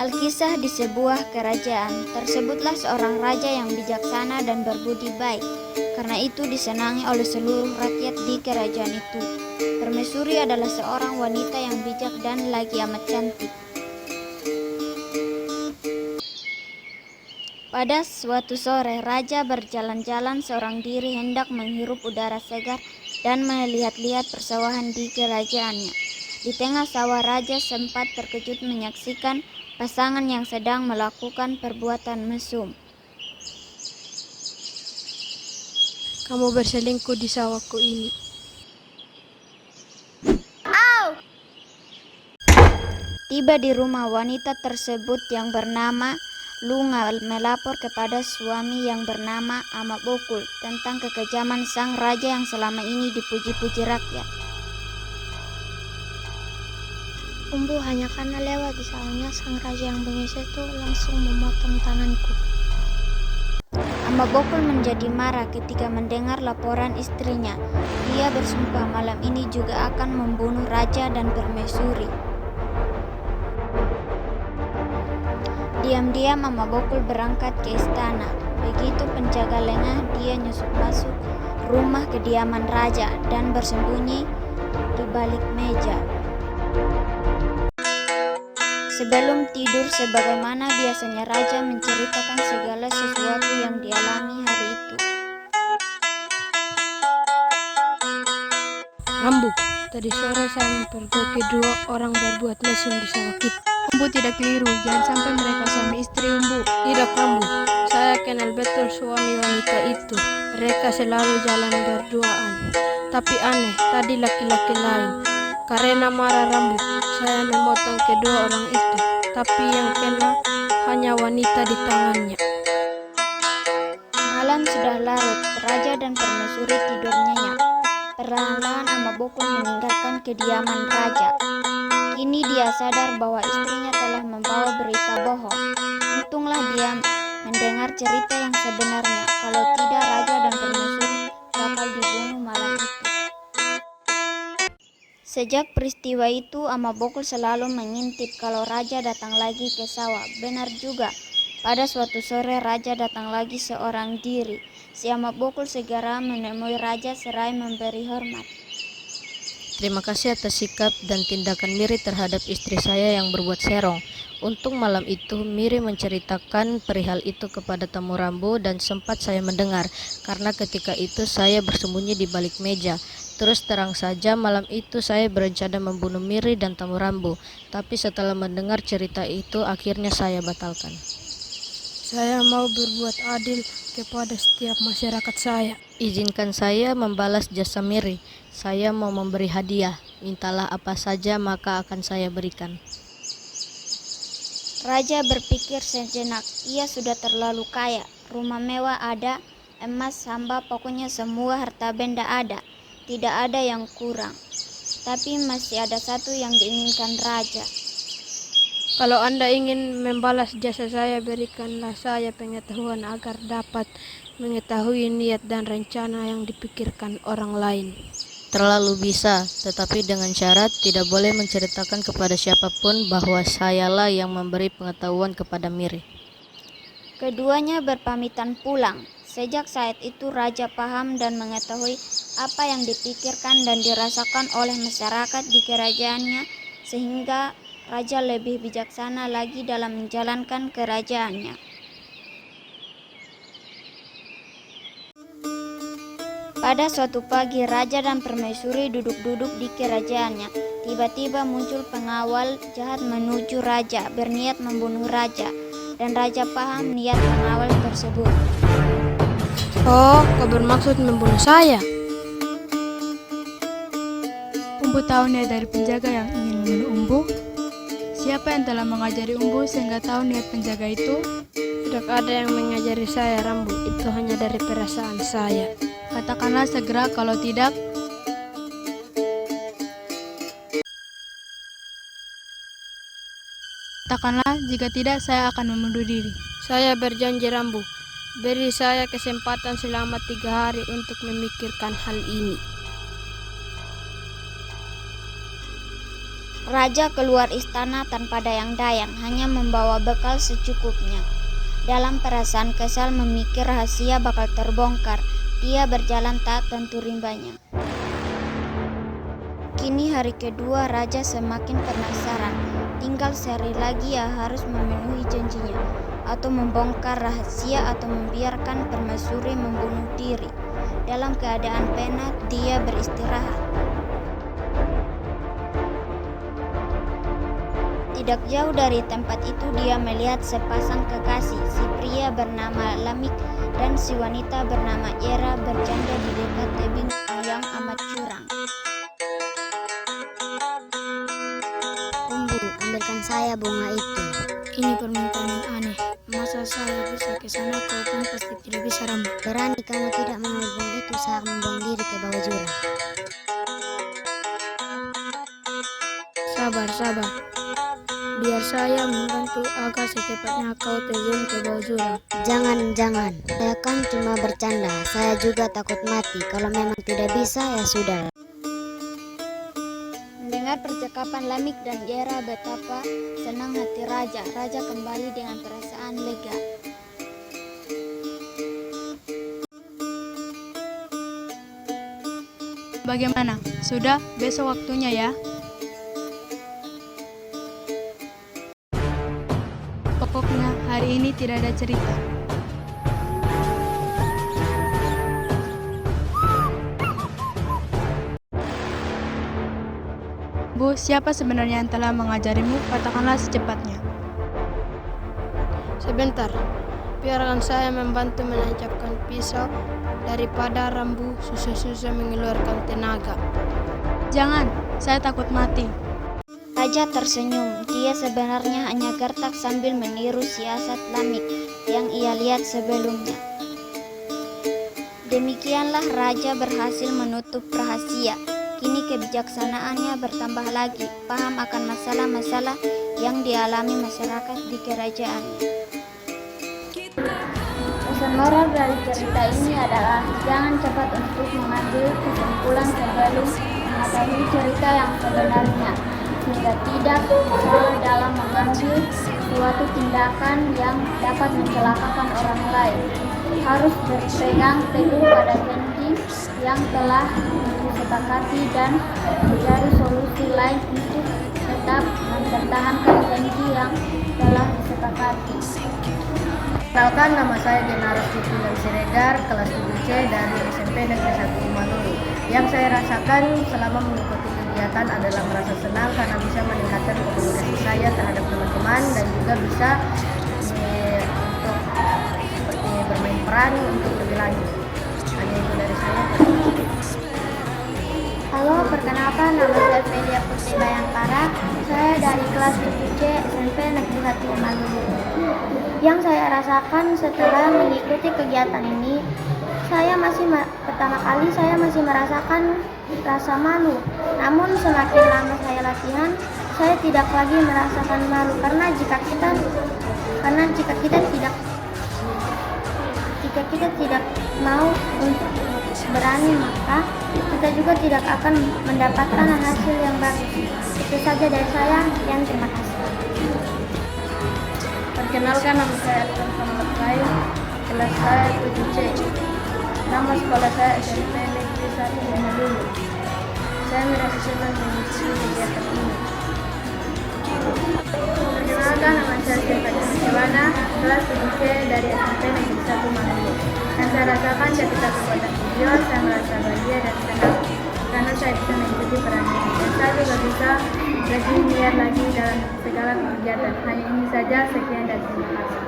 Alkisah di sebuah kerajaan, tersebutlah seorang raja yang bijaksana dan berbudi baik. Karena itu disenangi oleh seluruh rakyat di kerajaan itu. Permaisuri adalah seorang wanita yang bijak dan lagi amat cantik. Pada suatu sore, raja berjalan-jalan seorang diri hendak menghirup udara segar dan melihat-lihat persawahan di kerajaannya. Di tengah sawah, raja sempat terkejut menyaksikan pasangan yang sedang melakukan perbuatan mesum. Kamu berselingkuh di sawahku ini. Tiba di rumah, wanita tersebut yang bernama Lunga melapor kepada suami yang bernama Amabokul tentang kekejaman sang raja yang selama ini dipuji-puji rakyat. Umbu hanya karena lewat di sawahnya, sang raja yang bengis itu langsung memotong tanganku. Amabokul menjadi marah ketika mendengar laporan istrinya. Dia bersumpah malam ini juga akan membunuh raja dan permaisuri. Diam-diam Amabokul berangkat ke istana. Begitu penjaga lengah, dia nyusup masuk rumah kediaman raja dan bersembunyi di balik meja. Sebelum tidur, sebagaimana biasanya, raja menceritakan segala sesuatu yang dialami hari itu. Rambu, tadi sore saya mempergoki 2 orang berbuat mesum di sawah kita. Umbu tidak keliru, jangan sampai mereka suami istri Umbu. Tidak, Rambu, saya kenal betul suami wanita itu. Mereka selalu jalan berduaan. Tapi aneh, tadi laki-laki lain. Karena marah Rambu, saya memotong kedua orang itu. Tapi yang kena hanya wanita di tangannya. Malam sudah larut, raja dan permaisuri tidur nyenyak. Perlahan-lahan Amabokul meninggalkan kediaman raja. Kini dia sadar bahwa istrinya telah membawa berita bohong. Untunglah dia mendengar cerita yang sebenarnya. Kalau tidak, raja dan permaisuri bakal dibunuh malam itu. Sejak peristiwa itu, Amabokul selalu mengintip kalau raja datang lagi ke sawah. Benar juga, pada suatu sore raja datang lagi seorang diri. Si Amabokul segera menemui raja seraya memberi hormat. Terima kasih atas sikap dan tindakan Miri terhadap istri saya yang berbuat serong. Untung malam itu Miri menceritakan perihal itu kepada tamu Rambu dan sempat saya mendengar, karena ketika itu saya bersembunyi di balik meja. Terus terang saja malam itu saya berencana membunuh Miri dan tamu Rambu, tapi setelah mendengar cerita itu akhirnya saya batalkan. Saya mau berbuat adil kepada setiap masyarakat saya. Izinkan saya membalas jasa Miri. Saya mau memberi hadiah. Mintalah apa saja maka akan saya berikan. Raja berpikir sejenak. Ia sudah terlalu kaya. Rumah mewah ada, emas, hamba, pokoknya semua harta benda ada. Tidak ada yang kurang. Tapi masih ada satu yang diinginkan raja. Kalau Anda ingin membalas jasa saya, berikanlah saya pengetahuan agar dapat mengetahui niat dan rencana yang dipikirkan orang lain. Terlalu bisa, tetapi dengan syarat tidak boleh menceritakan kepada siapapun bahwa sayalah yang memberi pengetahuan kepada Miri. Keduanya berpamitan pulang. Sejak saat itu raja paham dan mengetahui apa yang dipikirkan dan dirasakan oleh masyarakat di kerajaannya, sehingga raja lebih bijaksana lagi dalam menjalankan kerajaannya. Pada suatu pagi, raja dan permaisuri duduk-duduk di kerajaannya. Tiba-tiba muncul pengawal jahat menuju raja, berniat membunuh raja. Dan raja paham niat pengawal tersebut. Oh, kau bermaksud membunuh saya? Umbu tahu niat dari penjaga yang ingin membunuh Umbu. Siapa yang telah mengajari Umbu sehingga tahu niat penjaga itu? Tidak ada yang mengajari saya, Rambu. Itu hanya dari perasaan saya. Katakanlah segera, kalau tidak, katakanlah jika tidak saya akan membunuh diri. Saya berjanji, Rambu. Beri saya kesempatan selama 3 hari untuk memikirkan hal ini. Raja keluar istana tanpa dayang-dayang, hanya membawa bekal secukupnya. Dalam perasaan kesal memikir rahasia bakal terbongkar, dia berjalan tak tentu rimbanya. Kini hari kedua raja semakin penasaran. Tinggal sehari lagi ia harus memenuhi janjinya, atau membongkar rahasia atau membiarkan permaisuri membunuh diri. Dalam keadaan penat dia beristirahat. Tidak jauh dari tempat itu dia melihat sepasang kekasih, si pria bernama Lamik dan si wanita bernama Era bercanda di dekat tebing yang amat curam. Umbu, ambilkan saya bunga itu. Ini permintaan yang aneh. Masa saya bisa ke sana, kau pun pasti tidak bisa, Rambu. Berani kamu tidak mengambil bunga itu, saya akan membuang diri ke bawah jurang. Sabar. Biar saya membantu agar secepatnya kau terjun ke bawah jurang. Jangan. Saya kan cuma bercanda. Saya juga takut mati. Kalau memang tidak bisa, ya sudah. Mendengar percakapan Lamik dan Era, betapa senang hati raja. Raja kembali dengan perasaan lega. Bagaimana? Sudah, besok waktunya ya. Pokoknya hari ini tidak ada cerita. Bu, siapa sebenarnya yang telah mengajarimu? Katakanlah secepatnya. Sebentar, biarkan saya membantu menancapkan pisau daripada Rambu susah-susah mengeluarkan tenaga. Jangan, saya takut mati. Raja tersenyum. Dia sebenarnya hanya gertak sambil meniru siasat Lamik yang ia lihat sebelumnya. Demikianlah raja berhasil menutup rahasia. Kini kebijaksanaannya bertambah lagi, paham akan masalah-masalah yang dialami masyarakat di kerajaannya. Pesan moral dari cerita ini adalah jangan cepat untuk mengambil kesimpulan sebelum mengetahui cerita yang sebenarnya, sehingga tidak salah dalam mengambil suatu tindakan yang dapat mencelakakan orang lain. Harus berpegang teguh pada janji yang telah disepakati dan mencari solusi lain untuk tetap mempertahankan janji yang telah disepakati. Perkenalkan, nama saya Genaros Titian Siregar, kelas 7C dari SMP Negeri 1 Manulu. Yang saya rasakan selama mengikuti kegiatan adalah merasa senang karena bisa meningkatkan komunikasi saya terhadap teman-teman dan juga bisa untuk seperti bermain peran untuk lebih lanjut. Hanya itu dari saya. Halo, perkenalkan nama saya Felia Putri Bayangkara. Saya dari kelas 7C SMP Negeri 1 Manulu. Yang saya rasakan setelah mengikuti kegiatan ini, pertama kali saya masih merasakan rasa malu. Namun semakin lama saya latihan, saya tidak lagi merasakan malu karena jika kita tidak mau untuk berani, maka kita juga tidak akan mendapatkan hasil yang bagus. Itu saja dari saya, dan terima kasih. Perkenalkan, nama saya Alkan Muhammad Rai, kelas saya 7C. Nama sekolah saya SMP Negeri 1 Manulu. Saya merasa senang mengikuti kegiatan ini. Perkenalkan, nama saya Stefan Siwana, kelas 7C dari SMP Negeri 1 Manulu. Yang saya rasakan ketika pembuatan video, saya merasa bahagia dan senang karena saya bisa mengikuti peran ini. Dan saya juga bisa lebih giat lagi dalam segala kegiatan. Hanya ini saja, sekian dan terima kasih.